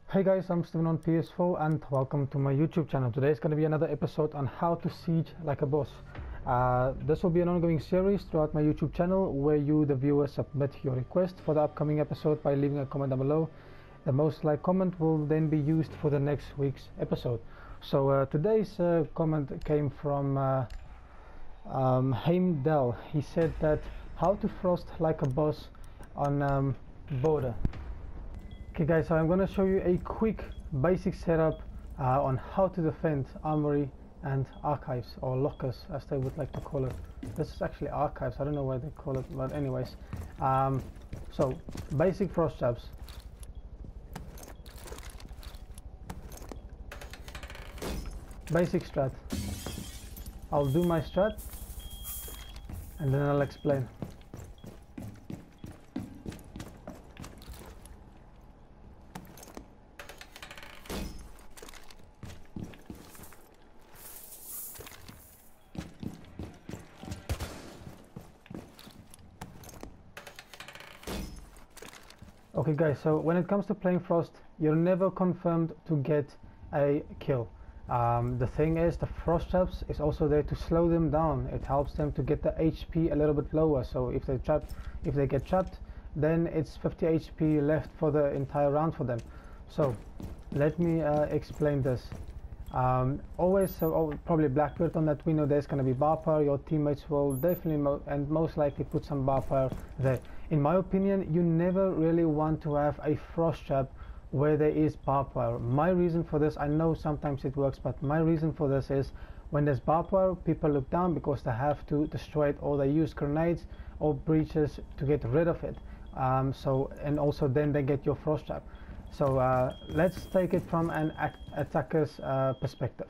Hey guys, I'm Steven on PS4 and welcome to my YouTube channel. Today is going to be another episode on how to siege like a boss. This will be an ongoing series throughout my YouTube channel where you, the viewer, submit your request for the upcoming episode by leaving a comment down below. The most liked comment will then be used for the next week's episode. So today's comment came from Heimdall. He said that how to frost like a boss on border. Okay guys, so I'm going to show you a quick basic setup on how to defend Armory and archives, or lockers as they would like to call it. This is actually archives, I don't know why they call it, but anyways. So basic frost traps. Basic strat. I'll do my strat and then I'll explain. Okay guys, so when it comes to playing Frost, you're never confirmed to get a kill. The thing is, the Frost traps is also there to slow them down. It helps them to get the HP a little bit lower, so if they get trapped, then it's 50 HP left for the entire round for them. So let me explain this. Probably Blackbird on that window, there's going to be bar power. Your teammates will definitely and most likely put some bar power there. In my opinion, you never really want to have a frost trap where there is bar power. My reason for this, I know sometimes it works, but my reason for this is when there's bar power, people look down because they have to destroy it, or they use grenades or breaches to get rid of it. And also then they get your frost trap. So let's take it from an attacker's perspective.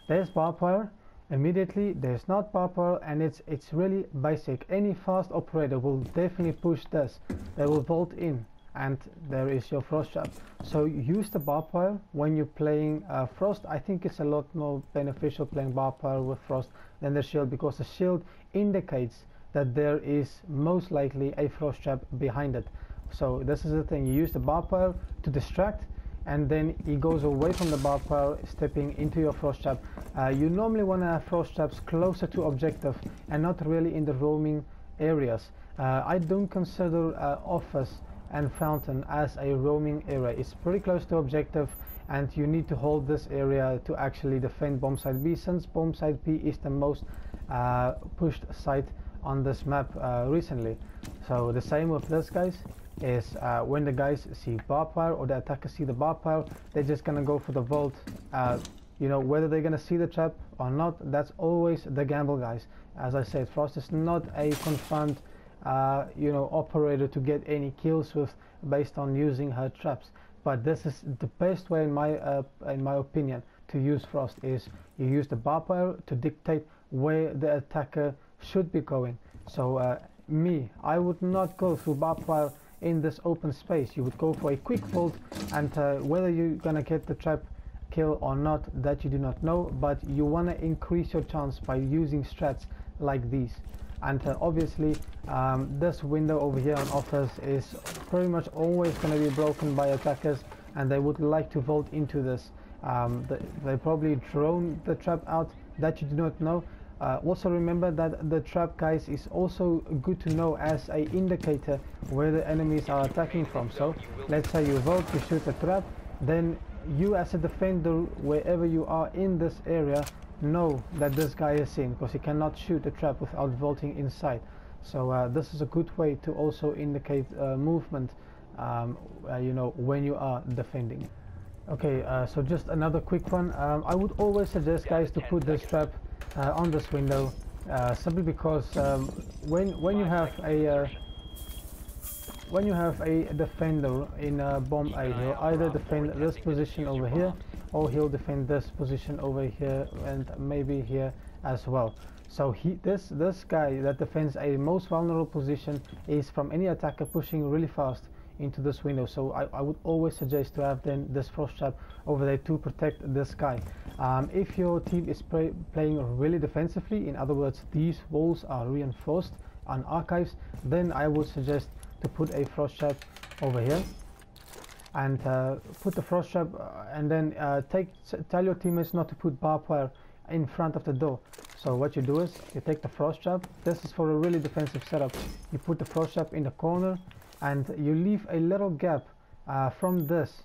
There's bar power. Immediately there's not bar power, and it's really basic. Any fast operator will definitely push this. They will vault in, and there is your frost trap. So use the bar power when you're playing Frost. I think it's a lot more beneficial playing bar power with Frost than the shield, because the shield indicates that there is most likely a frost trap behind it. So this is the thing, you use the bar power to distract, and then he goes away from the bar power, stepping into your frost trap. You normally want to have frost traps closer to objective and not really in the roaming areas. I don't consider office and fountain as a roaming area. It's pretty close to objective, and you need to hold this area to actually defend bomb site B, since bomb site B is the most pushed site on this map recently. So the same with this, guys, is when the guys see bar power, or the attackers see the bar power, they're just gonna go for the vault. You know, whether they're gonna see the trap or not, that's always the gamble, guys. As I said, Frost is not a confirmed operator to get any kills with based on using her traps, but this is the best way in my opinion to use Frost. Is you use the bar power to dictate where the attacker should be going. So I would not go through bar power in this open space. You would go for a quick vault, and whether you're gonna get the trap kill or not, that you do not know, but you want to increase your chance by using strats like these. And obviously this window over here on offers is pretty much always going to be broken by attackers, and they would like to vault into this. They probably drone the trap out that you do not know. Also remember that the trap, guys, is also good to know as a indicator where the enemies are attacking from. So let's say you vault, you shoot a trap, then you as a defender, wherever you are in this area, know that this guy is in, because he cannot shoot a trap without vaulting inside. So this is a good way to also indicate movement, when you are defending. Okay, so just another quick one. I would always suggest, guys, to put this trap on this window, simply because when you have a defender in bomb A, he'll either defend this position over here, or he'll defend this position over here, and maybe here as well. So this guy that defends a most vulnerable position is from any attacker pushing really fast into this window. So I would always suggest to have then this frost trap over there to protect this guy. If your team is playing really defensively, in other words these walls are reinforced on archives, then I would suggest to put a frost trap over here. and put the frost trap, and then tell your teammates not to put barbed wire in front of the door. So what you do is you take the frost trap. This is for a really defensive setup. You put the frost trap in the corner, and you leave a little gap from this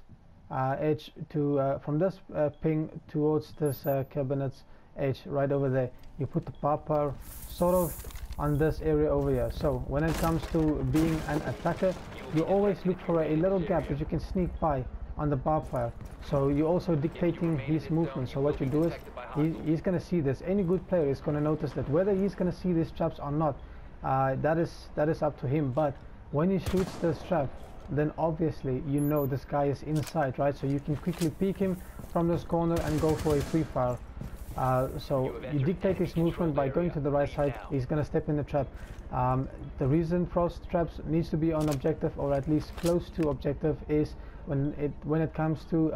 edge to from this ping towards this cabinet's edge right over there. You put the barbed wire sort of on this area over here. So when it comes to being an attacker, you always look for a little gap that you can sneak by on the barbed wire. So you're also dictating his movement. So what you do is he's going to see this. Any good player is going to notice that. Whether he's going to see these traps or not, that is up to him. But when he shoots this trap, then obviously you know this guy is inside, right? So you can quickly peek him from this corner and go for a free fire. So you dictate his movement by going to the right side. He's going to step in the trap. The reason frost traps needs to be on objective, or at least close to objective, is when it comes to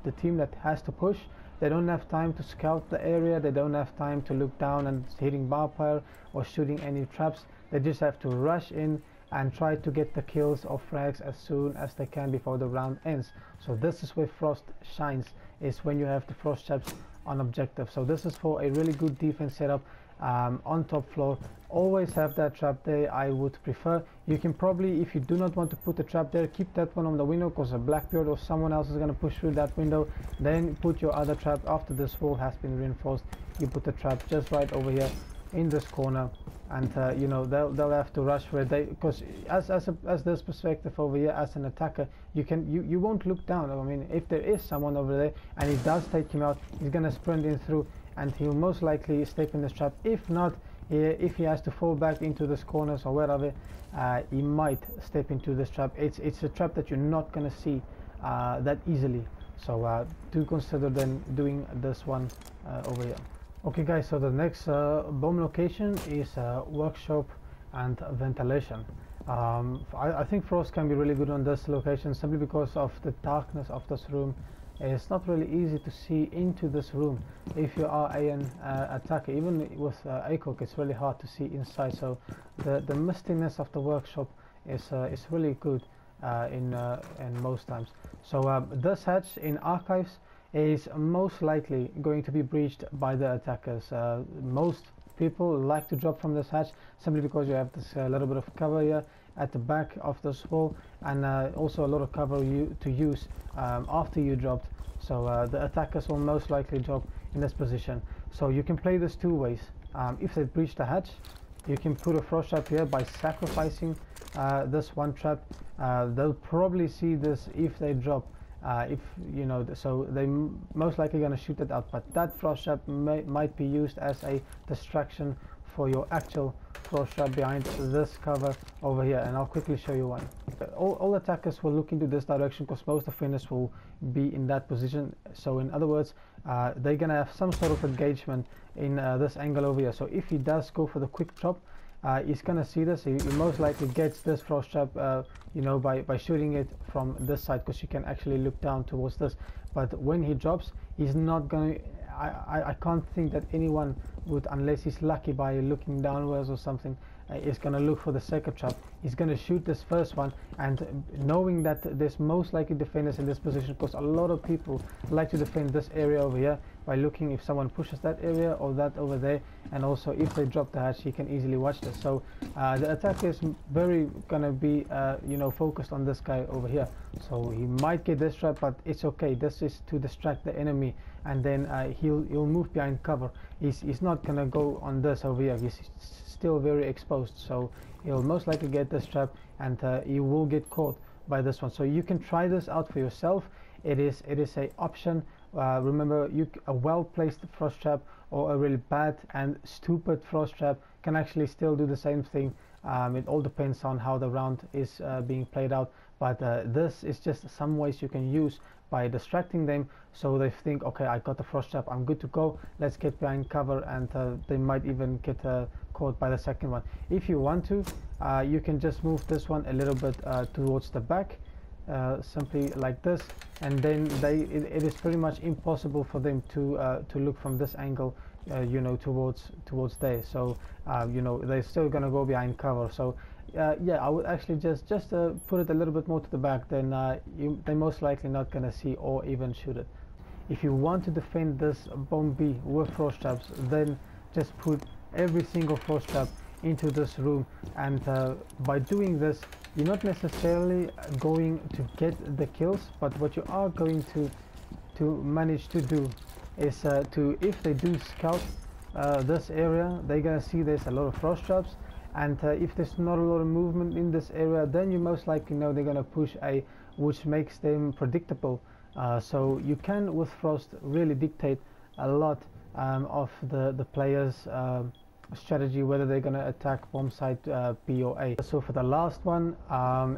the team that has to push. They don't have time to scout the area. They don't have time to look down and hitting barbed wire or shooting any traps. They just have to rush in and try to get the kills or frags as soon as they can before the round ends. So this is where frost shines, is when you have the frost traps on objective. So this is for a really good defense setup on top floor. Always have that trap there, I would prefer. You can probably, if you do not want to put the trap there, keep that one on the window, because a Blackbeard or someone else is going to push through that window. Then put your other trap after this wall has been reinforced. You put the trap just right over here in this corner, and you know, they'll have to rush for it. Because as this perspective over here, as an attacker, you won't look down. I mean, if there is someone over there and he does take him out, he's gonna sprint in through, and he'll most likely step in this trap. If not, if he has to fall back into this corners or wherever, he might step into this trap. It's a trap that you're not gonna see that easily. So do consider then doing this one over here. Okay guys, so the next bomb location is workshop and ventilation. I think frost can be really good on this location simply because of the darkness of this room. It's not really easy to see into this room if you are an attacker. Even with ACOG, it's really hard to see inside. So the mistiness of the workshop is really good in most times. So this hatch in archives is most likely going to be breached by the attackers. Most people like to drop from this hatch simply because you have this little bit of cover here at the back of this wall, and also a lot of cover to use after you dropped. So the attackers will most likely drop in this position. So you can play this two ways. If they breach the hatch, you can put a frost trap here by sacrificing this one trap. They'll probably see this if they drop. If you know, so they most likely going to shoot it out, but that frost trap might be used as a distraction for your actual frost trap behind this cover over here, and I'll quickly show you one. All attackers will look into this direction because most defenders will be in that position. So in other words, they're gonna have some sort of engagement in this angle over here. So if he does go for the quick drop, he's gonna see this. He most likely gets this frost trap, you know, by shooting it from this side, because you can actually look down towards this. But when he drops, he's not going to, I can't think that anyone would, unless he's lucky by looking downwards or something, is going to look for the second trap. He's going to shoot this first one, and knowing that there's most likely defenders in this position, because a lot of people like to defend this area over here by looking if someone pushes that area or that over there, and also if they drop the hatch, he can easily watch this. So the attacker is very going to be you know, focused on this guy over here. So he might get this trap, but it's okay. This is to distract the enemy, and then he'll move behind cover. He's not going to go on this over here. He's still very exposed, so he'll most likely get this trap, and he will get caught by this one. So you can try this out for yourself. It is a option. Remember, a well-placed frost trap or a really bad and stupid frost trap can actually still do the same thing. It all depends on how the round is being played out, but this is just some ways you can use by distracting them, so they think, okay, I got the frost trap, I'm good to go, let's get behind cover, and they might even get caught by the second one. If you want to, you can just move this one a little bit towards the back, simply like this, and then it is pretty much impossible for them to look from this angle, you know, towards there. So you know, they're still gonna go behind cover. So yeah, I would actually just put it a little bit more to the back, then they're most likely not gonna see or even shoot it. If you want to defend this bomb B with frost traps, then just put every single frost trap into this room, and by doing this, you're not necessarily going to get the kills, but what you are going to manage to do is if they do scout this area, they're gonna see there's a lot of frost traps, and if there's not a lot of movement in this area, then you most likely know they're gonna push A, which makes them predictable. So you can, with frost, really dictate a lot of the players' strategy, whether they're going to attack bomb site B or A. So for the last one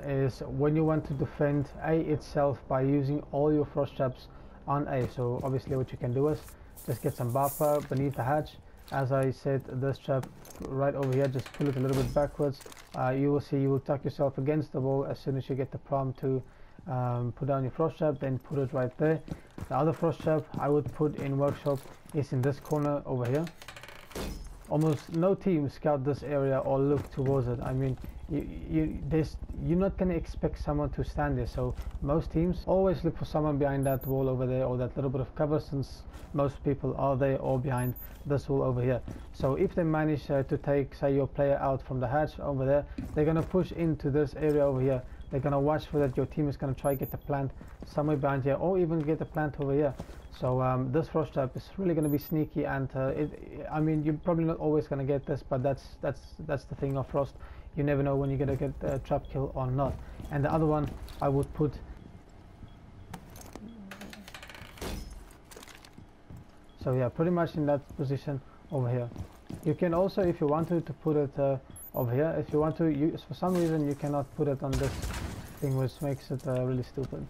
is when you want to defend A itself by using all your frost traps on A. So obviously what you can do is just get some barb beneath the hatch. As I said, this trap right over here, just pull it a little bit backwards. You will see you will tuck yourself against the wall as soon as you get the prompt to put down your frost trap, then put it right there. The other frost trap I would put in workshop is in this corner over here. Almost no team scout this area or look towards it. I mean, you're not going to expect someone to stand there, so most teams always look for someone behind that wall over there, or that little bit of cover, since most people are there or behind this wall over here. So if they manage to take, say, your player out from the hatch over there, they're going to push into this area over here. They're going to watch for that your team is going to try to get the plant somewhere behind here, or even get the plant over here. So this frost trap is really going to be sneaky, and I mean, you're probably not always going to get this, but that's the thing of frost. You never know when you're going to get a trap kill or not. And the other one I would put, so yeah, pretty much in that position over here. You can also, if you want to put it over here. If you want to, for some reason you cannot put it on this thing, which makes it really stupid.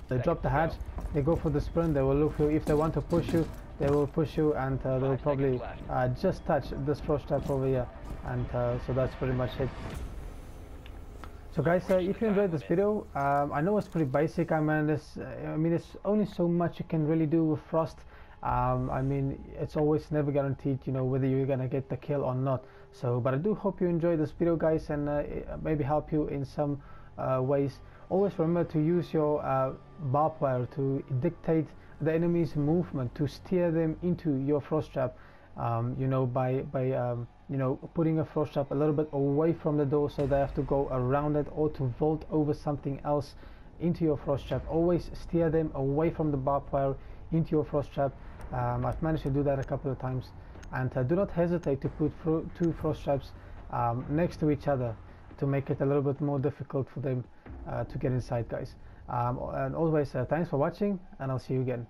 They drop the hatch, they go for the sprint, they will look for you. If they want to push you, they will push you, and they will probably just touch this frost trap over here, and so that's pretty much it. So guys, if you enjoyed this video, I know it's pretty basic. I mean, there's only so much you can really do with frost. I mean, it's always never guaranteed, you know, whether you're gonna get the kill or not. So, but I do hope you enjoyed this video, guys, and maybe help you in some ways. Always remember to use your barbed wire to dictate the enemy's movement, to steer them into your frost trap. You know, by you know, putting a frost trap a little bit away from the door, so they have to go around it, or to vault over something else into your frost trap. Always steer them away from the barbed wire into your frost trap. I've managed to do that a couple of times, and do not hesitate to put two frost traps next to each other to make it a little bit more difficult for them to get inside, guys. And always thanks for watching, and I'll see you again.